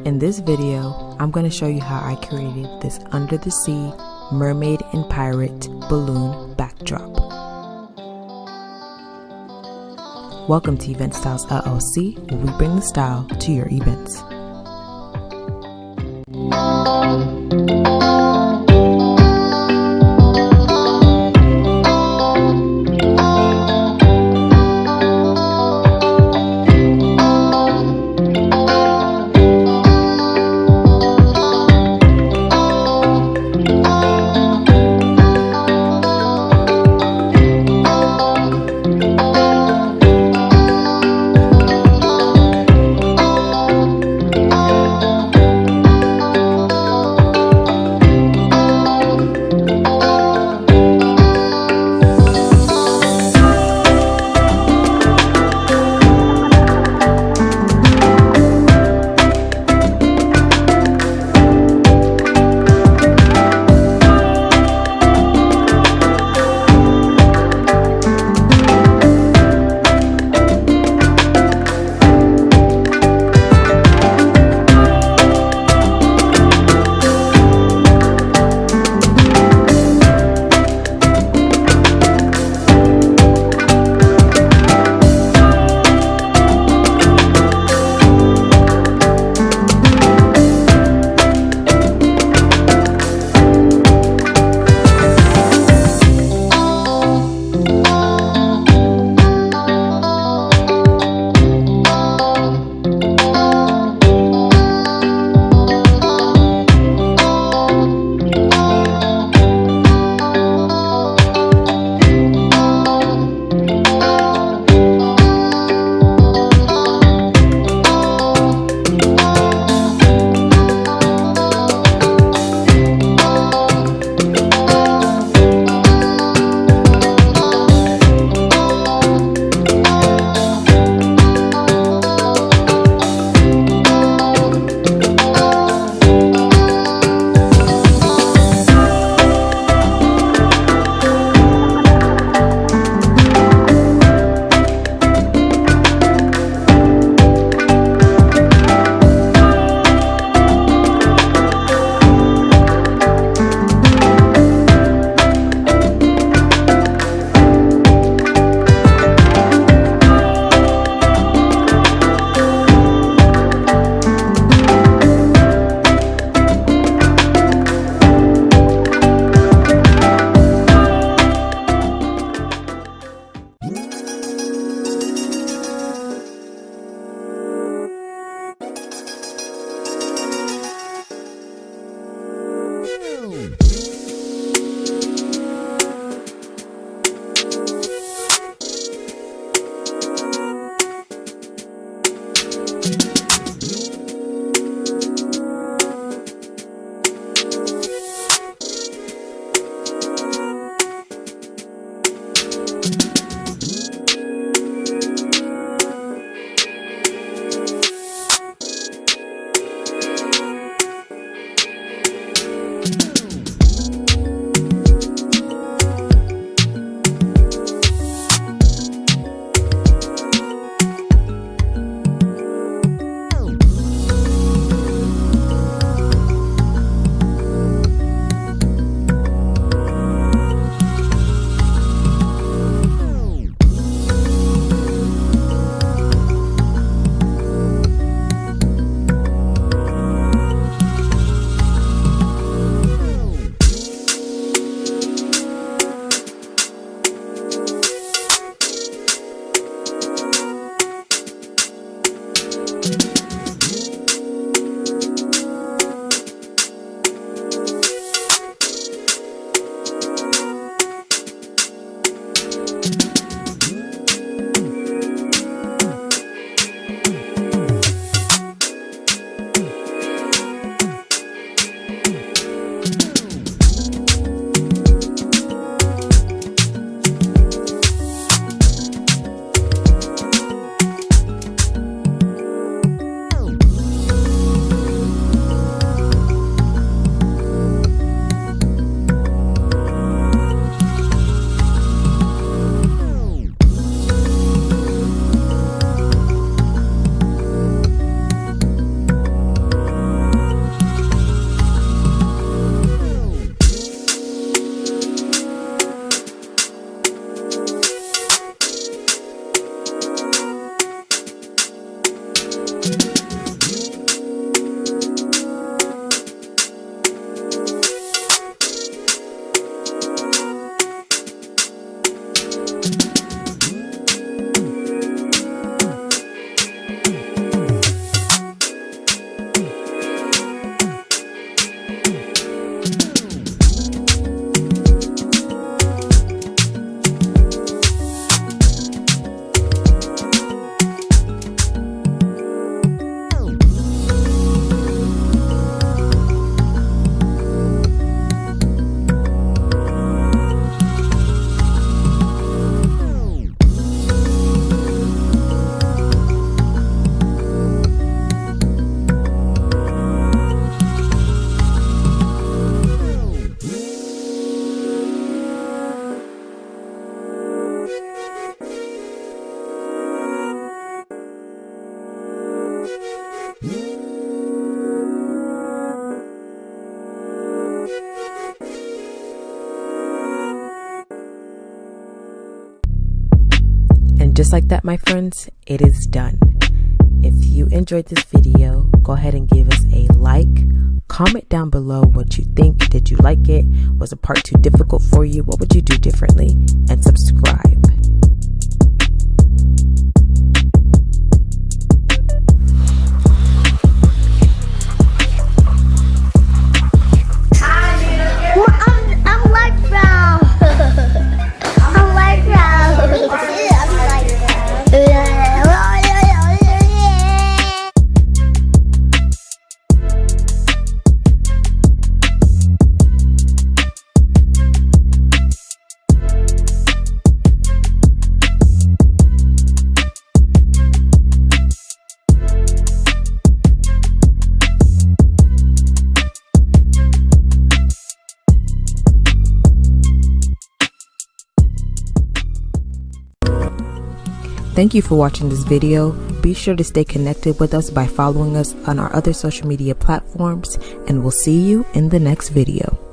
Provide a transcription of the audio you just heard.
In this video, I'm going to show you how I created this under the sea mermaid and pirate balloon backdrop. Welcome to Event Styles LLC, where we bring the style to your events. just like that, my friends, it is done. If you enjoyed this video, go ahead and give us a like. Comment down below what you think. Did you like it? Was the part too difficult for you? What would you do differently? And subscribe. I'm light brown. I'm light brown. I'm light brown. Thank you for watching this video. Be sure to stay connected with us by following us on our other social media platforms, and we'll see you in the next video.